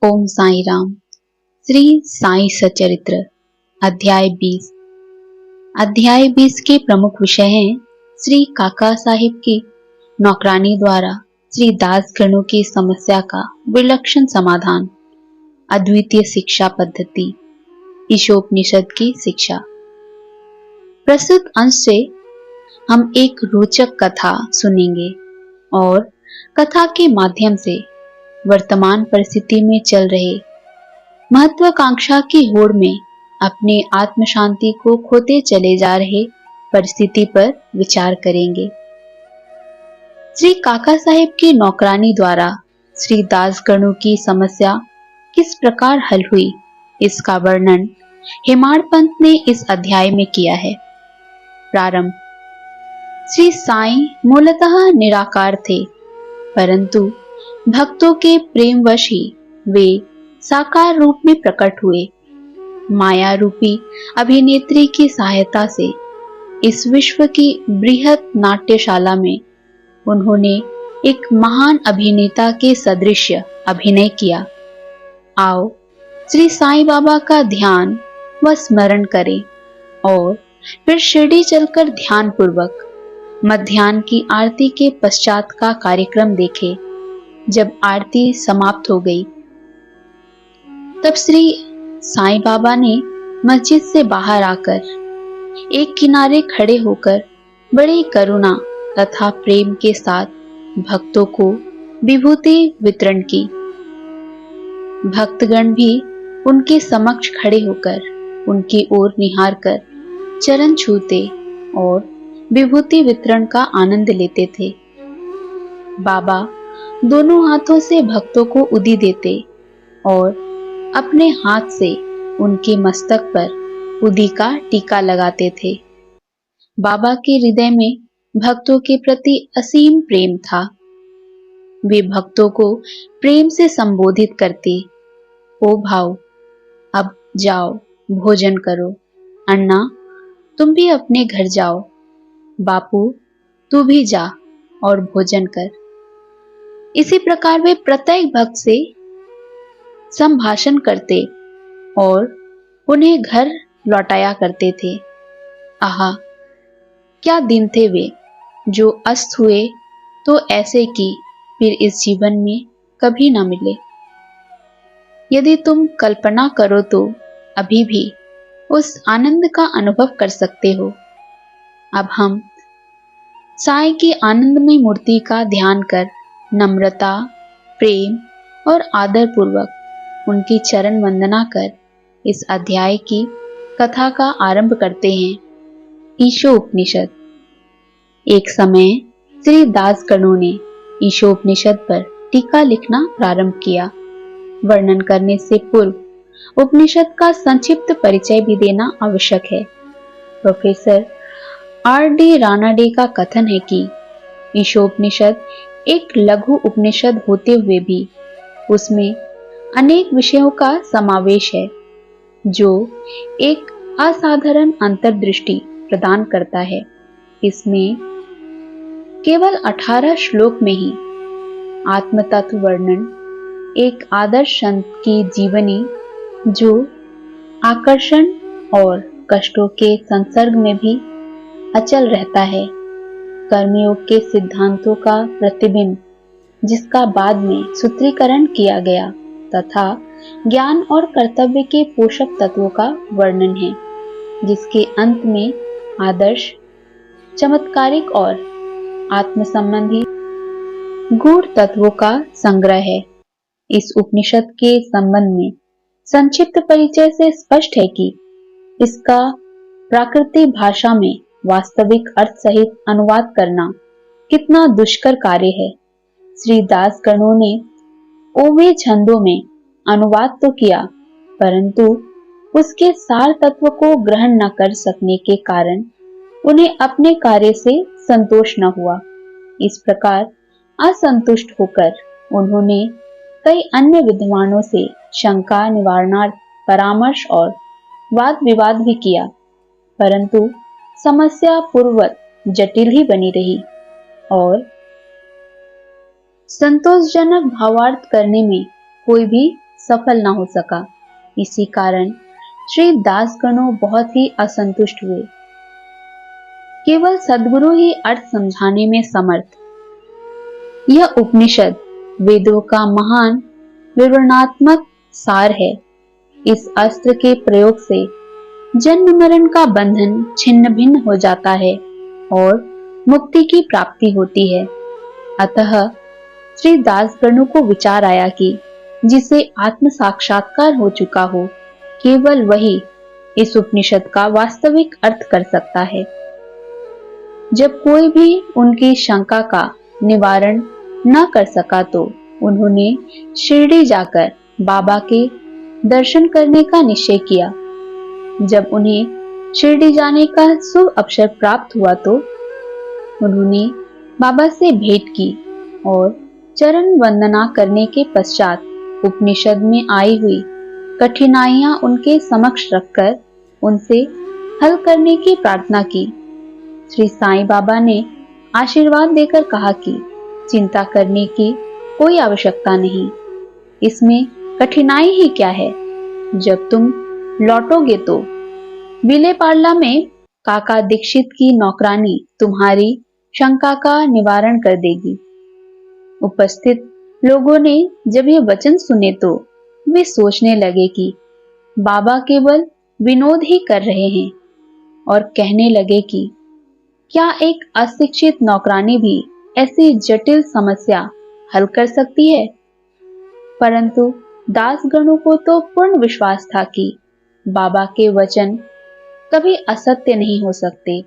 ओम साई राम। श्री साई सचरित्र अध्याय 20। अध्याय 20 के प्रमुख विषय हैं श्री काका साहिब की नौकरानी द्वारा श्री दास गणों की समस्या का विलक्षण समाधान, अद्वितीय शिक्षा पद्धति, ईशोपनिषद की शिक्षा। प्रस्तुत अंश से हम एक रोचक कथा सुनेंगे और कथा के माध्यम से वर्तमान परिस्थिति में चल रहे महत्वाकांक्षा की होड़ में अपने आत्म शांति को खोते चले जा रहे परिस्थिति पर विचार करेंगे। श्री काका साहिब की नौकरानी द्वारा श्री दास गणों की समस्या किस प्रकार हल हुई, इसका वर्णन हेमाड़ पंत ने इस अध्याय में किया है। प्रारंभ। श्री साईं मूलतः निराकार थे, परंतु भक्तों के प्रेमवश ही वे साकार रूप में प्रकट हुए। माया रूपी अभिनेत्री की सहायता से इस विश्व की बृहत नाट्यशाला में उन्होंने एक महान अभिनेता के सदृश अभिनय किया। आओ श्री साईं बाबा का ध्यान व स्मरण करें और फिर शिरडी चलकर ध्यान पूर्वक मध्याह्न की आरती के पश्चात का कार्यक्रम देखें। जब आरती समाप्त हो गई तब श्री साईं बाबा ने मस्जिद से बाहर आकर एक किनारे खड़े होकर बड़ी करुणा तथा प्रेम के साथ भक्तों को विभूति वितरण की। भक्तगण भी उनके समक्ष खड़े होकर उनकी ओर निहार कर चरण छूते और विभूति वितरण का आनंद लेते थे। बाबा दोनों हाथों से भक्तों को उदी देते और अपने हाथ से उनके मस्तक पर उदी का टीका लगाते थे। बाबा के हृदय में भक्तों के प्रति असीम प्रेम था। वे भक्तों को प्रेम से संबोधित करते, ओ भाव, अब जाओ भोजन करो। अन्ना, तुम भी अपने घर जाओ। बापू, तू भी जा और भोजन कर। इसी प्रकार वे प्रत्येक भक्त से संभाषण करते और उन्हें घर लौटाया करते थे। आहा, क्या दिन थे वे, जो अस्त हुए तो ऐसे कि फिर इस जीवन में कभी ना मिले। यदि तुम कल्पना करो तो अभी भी उस आनंद का अनुभव कर सकते हो। अब हम साईं की आनंदमय मूर्ति का ध्यान कर नम्रता, प्रेम और आदर पूर्वक उनकी चरण वंदना कर इस अध्याय की कथा का आरंभ करते हैं। ईशोपनिषद। एक समय श्री दास गणों ने ईशोपनिषद पर टीका लिखना प्रारंभ किया। वर्णन करने से पूर्व उपनिषद का संक्षिप्त परिचय भी देना आवश्यक है। Professor R.D. रानाडे का कथन है कि ईशोपनिषद एक लघु उपनिषद होते हुए भी उसमें अनेक विषयों का समावेश है, जो एक असाधारण अंतर्दृष्टि प्रदान करता है। इसमें केवल 18 श्लोक में ही आत्म तत्व वर्णन, एक आदर्श संत की जीवनी जो आकर्षण और कष्टों के संसर्ग में भी अचल रहता है, कर्मयोग के सिद्धांतों का प्रतिबिंब जिसका बाद में सूत्रीकरण किया गया, तथा ज्ञान और कर्तव्य के पोषक तत्वों का वर्णन है, जिसके अंत में आदर्श, चमत्कारिक और आत्म संबंधी गूढ़ तत्वों का संग्रह है। इस उपनिषद के संबंध में संक्षिप्त परिचय से स्पष्ट है कि इसका प्राकृतिक भाषा में वास्तविक अर्थ सहित अनुवाद करना कितना दुष्कर कार्य है। श्री दास गणों ने ओवे छंदों में अनुवाद तो किया, परंतु उसके सार तत्व को ग्रहण न कर सकने के कारण उन्हें अपने कार्य से संतोष न हुआ। इस प्रकार असंतुष्ट होकर उन्होंने कई अन्य विद्वानों से शंका निवारणार्थ परामर्श और वाद विवाद भी किया, परंतु समस्या पूर्ववत जटिल ही बनी रही और संतोषजनक भावार्थ करने में कोई भी सफल न हो सका। इसी कारण श्री दासगणु बहुत ही असंतुष्ट हुए। केवल सद्गुरु ही अर्थ समझाने में समर्थ। यह उपनिषद वेदों का महान विवरणात्मक सार है। इस अस्त्र के प्रयोग से जन्म मरण का बंधन छिन्न भिन्न हो जाता है और मुक्ति की प्राप्ति होती है। अतः श्री दासगणु को विचार आया कि जिसे आत्म साक्षात्कार हो चुका हो, केवल वही इस उपनिषद का वास्तविक अर्थ कर सकता है। जब कोई भी उनकी शंका का निवारण न कर सका तो उन्होंने शिरडी जाकर बाबा के दर्शन करने का निश्चय किया। जब उन्हें शिरडी जाने का शुभ अवसर प्राप्त हुआ तो उन्होंने बाबा से भेंट की और चरण वंदना करने के पश्चात उपनिषद में आई हुई कठिनाइयां उनके समक्ष रखकर उनसे हल करने की प्रार्थना की। श्री साईं बाबा ने आशीर्वाद देकर कहा कि चिंता करने की कोई आवश्यकता नहीं, इसमें कठिनाई ही क्या है। जब तुम लौटोगे तो विले पार्ला में काका दीक्षित की नौकरानी तुम्हारी शंका का निवारण कर देगी। उपस्थित लोगों ने जब ये वचन सुने तो वे सोचने लगे कि बाबा केवल विनोद ही कर रहे हैं और कहने लगे कि क्या एक अशिक्षित नौकरानी भी ऐसी जटिल समस्या हल कर सकती है। परंतु दासगणों को तो पूर्ण विश्वास था कि बाबा के वचन कभी असत्य नहीं हो सकते,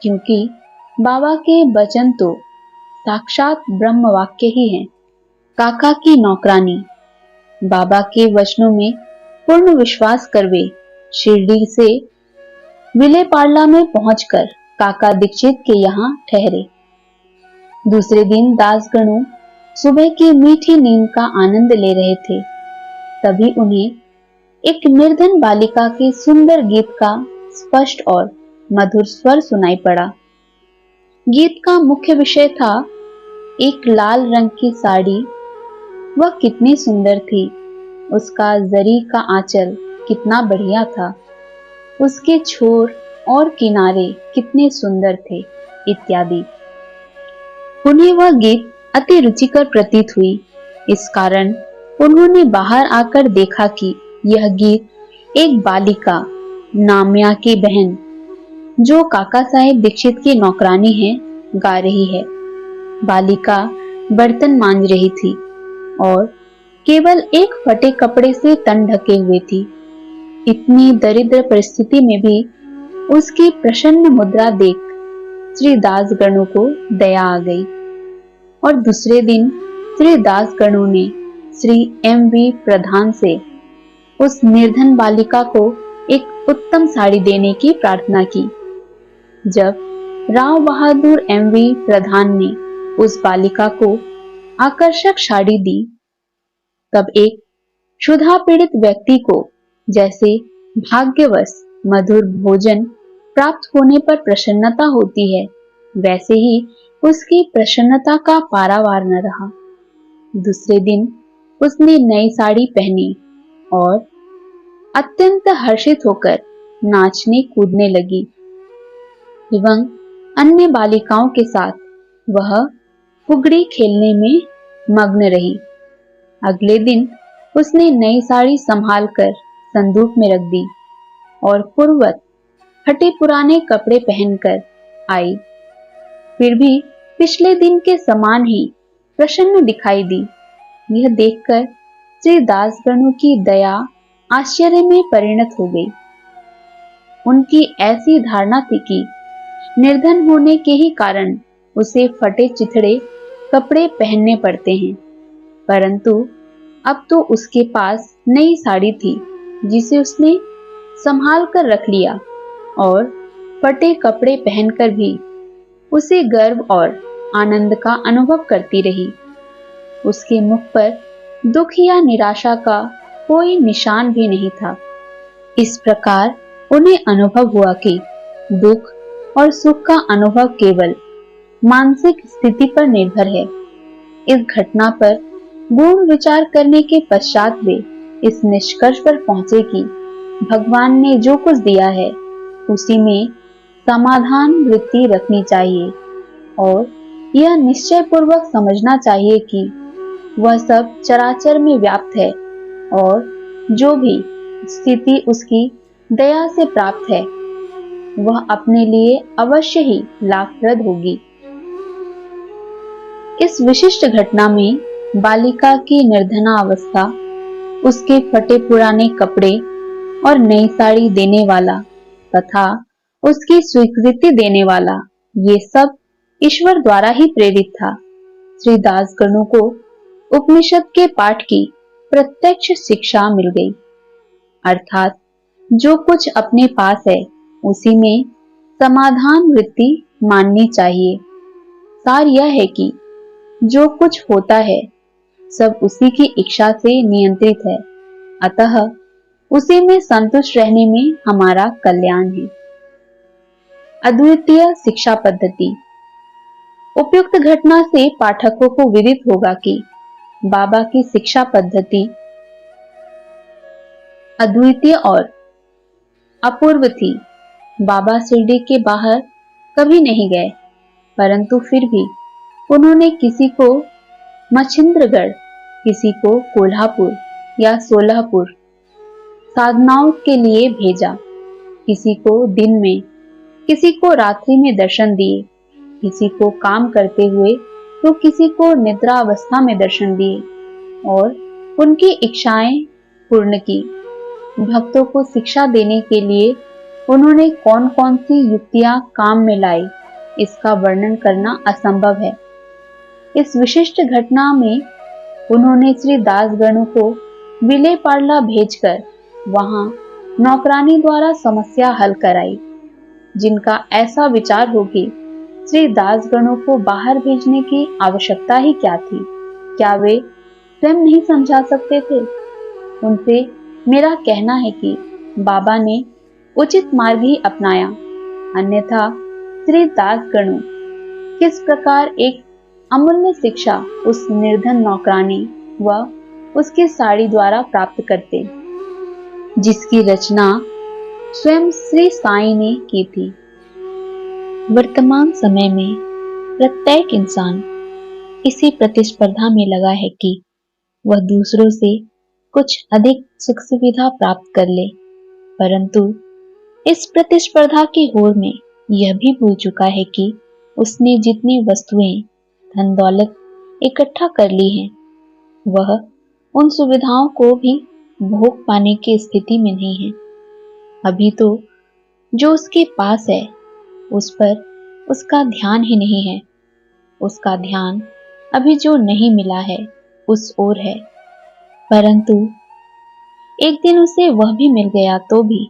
क्योंकि बाबा के वचन तो साक्षात ब्रह्म वाक्य ही हैं। काका की नौकरानी बाबा के वचनों में पूर्ण विश्वास कर वे शिरडी से विले पार्ला में पहुंचकर काका दीक्षित के यहाँ ठहरे। दूसरे दिन दासगणु सुबह की मीठी नींद का आनंद ले रहे थे, तभी उन्हें एक निर्धन बालिका के सुंदर गीत का स्पष्ट और मधुर स्वर सुनाई पड़ा। गीत का मुख्य विषय था एक लाल रंग की साड़ी। वह कितनी सुंदर थी, उसका जरी का आंचल कितना बढ़िया था, उसके छोर और किनारे कितने सुंदर थे, इत्यादि। उन्हें वह गीत अति रुचिकर प्रतीत हुई। इस कारण उन्होंने बाहर आकर देखा कि यह गीत एक बालिका नाम्या की बहन, जो काका साहेब दीक्षित की नौकरानी है, गा रही है। बालिका बर्तन मांज रही थी और केवल एक फटे कपड़े से तन ढके हुए थी। इतनी दरिद्र परिस्थिति में भी उसकी प्रसन्न मुद्रा देख श्री दासगणु को दया आ गई और दूसरे दिन श्री दासगणु ने श्री एम.वी. प्रधान से उस निर्धन बालिका को एक उत्तम साड़ी देने की प्रार्थना की। जब राव बहादुर एम.वी. प्रधान ने उस बालिका को आकर्षक साड़ी दी, तब एक क्षुधा पीड़ित व्यक्ति को जैसे भाग्यवश मधुर भोजन प्राप्त होने पर प्रसन्नता होती है, वैसे ही उसकी प्रसन्नता का पारावार न रहा। दूसरे दिन उसने नई साड़ी पहनी और अत्यंत हर्षित होकर नाचने कूदने लगी एवं अन्य बालिकाओं के साथ वह फुगड़ी खेलने में मग्न रही। अगले दिन उसने नई साड़ी संभालकर संदूक में रख दी और पूर्ववत फटे पुराने कपड़े पहनकर आई। फिर भी पिछले दिन के समान ही प्रसन्न दिखाई दी। यह देखकर श्री दासगणु की दया आश्चर्य में परिणत हो गई। उनकी ऐसी धारणा थी कि निर्धन होने के ही कारण उसे फटे चिथड़े कपड़े पहनने पड़ते हैं, परंतु अब तो उसके पास नई साड़ी थी जिसे उसने संभाल कर रख लिया और फटे कपड़े पहनकर भी उसे गर्व और आनंद का अनुभव करती रही। उसके मुख पर दुख या निराशा का कोई निशान भी नहीं था। इस प्रकार उन्हें अनुभव हुआ कि दुख और सुख का अनुभव केवल मानसिक स्थिति पर निर्भर है। इस घटना पर गूढ़ विचार करने के पश्चात वे इस निष्कर्ष पर पहुंचे कि भगवान ने जो कुछ दिया है उसी में समाधान वृत्ति रखनी चाहिए और यह निश्चय पूर्वक समझना चाहिए कि वह सब चराचर में व्याप्त है और जो भी स्थिति उसकी दया से प्राप्त है वह अपने लिए अवश्य ही लाभप्रद होगी। इस विशिष्ट घटना में बालिका की निर्धना अवस्था, उसके फटे पुराने कपड़े और नई साड़ी देने वाला तथा उसकी स्वीकृति देने वाला, ये सब ईश्वर द्वारा ही प्रेरित था। श्री दासगणों को उपनिषद के पाठ की प्रत्यक्ष शिक्षा मिल गई, अर्थात जो कुछ अपने पास है उसी में समाधान वृत्ति माननी चाहिए। सार यह है कि जो कुछ होता है सब उसी की इच्छा से नियंत्रित है, अतः उसी में संतुष्ट रहने में हमारा कल्याण है। अद्वितीय शिक्षा पद्धति। उपयुक्त घटना से पाठकों को विदित होगा कि बाबा की शिक्षा पद्धति अद्वितीय और अपूर्व थी। बाबा शिरडी के बाहर कभी नहीं गए, परंतु फिर भी उन्होंने किसी को मच्छिंद्रगढ़, किसी को कोल्हापुर या सोलापुर साधनाओं के लिए भेजा, किसी को दिन में, किसी को रात्रि में दर्शन दिए, किसी को काम करते हुए तो किसी को निद्रा अवस्था में दर्शन दिए और उनकी इच्छाएं पूर्ण की। भक्तों को शिक्षा देने के लिए उन्होंने कौन कौन सी युक्तियां काम में लाई, इसका वर्णन करना असंभव है। इस विशिष्ट घटना में उन्होंने श्री दासगणों को विले पार्ला भेजकर वहां नौकरानी द्वारा समस्या हल कराई। जिनका ऐसा विचार हो कि श्री दासगणों को बाहर भेजने की आवश्यकता ही क्या थी, क्या वे स्वयं नहीं समझा सकते थे? उनसे मेरा कहना है कि बाबा ने उचित मार्ग ही अपनाया, अन्यथा श्री दासगणों किस प्रकार एक अमूल्य शिक्षा उस निर्धन नौकरानी व उसकी साड़ी द्वारा प्राप्त करते, जिसकी रचना स्वयं श्री साईं ने की थी। वर्तमान समय में प्रत्येक इंसान इसी प्रतिस्पर्धा में लगा है कि वह दूसरों से कुछ अधिक सुख सुविधा प्राप्त कर ले, परंतु इस प्रतिस्पर्धा की होड़ में यह भी भूल चुका है कि उसने जितनी वस्तुएं, धन दौलत इकट्ठा कर ली हैं, वह उन सुविधाओं को भी भोग पाने की स्थिति में नहीं है। अभी तो जो उसके पास है उस पर उसका ध्यान ही नहीं है। उसका ध्यान अभी जो नहीं मिला है उस ओर है, परंतु एक दिन उसे वह भी मिल गया तो भी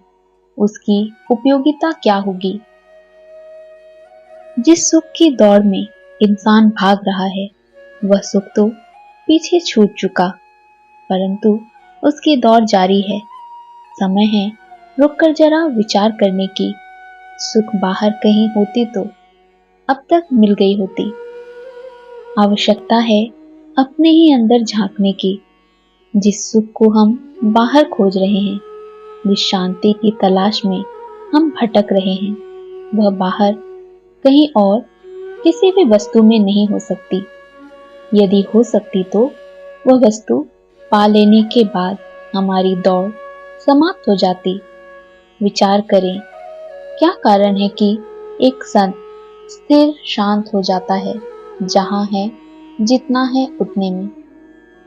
उसकी उपयोगिता क्या होगी? जिस सुख की दौड़ में इंसान भाग रहा है वह सुख तो पीछे छूट चुका, परंतु उसकी दौड़ जारी है। समय है रुककर जरा विचार करने की। सुख बाहर कहीं होती तो अब तक मिल गई होती। आवश्यकता है अपने ही अंदर झांकने की। जिस सुख को हम बाहर खोज रहे हैं, जिस शांति की तलाश में हम भटक रहे हैं, वह बाहर कहीं और किसी भी वस्तु में नहीं हो सकती। यदि हो सकती तो वह वस्तु पा लेने के बाद हमारी दौड़ समाप्त हो जाती। विचार करें, क्या कारण है कि एक संत स्थिर शांत हो जाता है जहां है जितना है उतने में,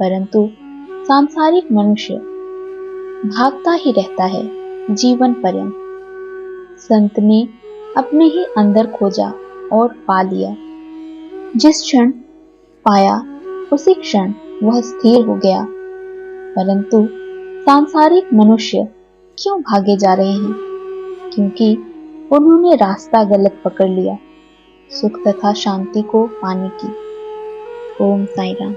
परंतु सांसारिक मनुष्य भागता ही रहता है जीवन पर्यंत। संत ने अपने ही अंदर खोजा और पा लिया। जिस क्षण पाया उसी क्षण वह स्थिर हो गया, परंतु सांसारिक मनुष्य क्यों भागे जा रहे हैं? क्योंकि उन्होंने रास्ता गलत पकड़ लिया सुख तथा शांति को पाने की। ओम साईं राम।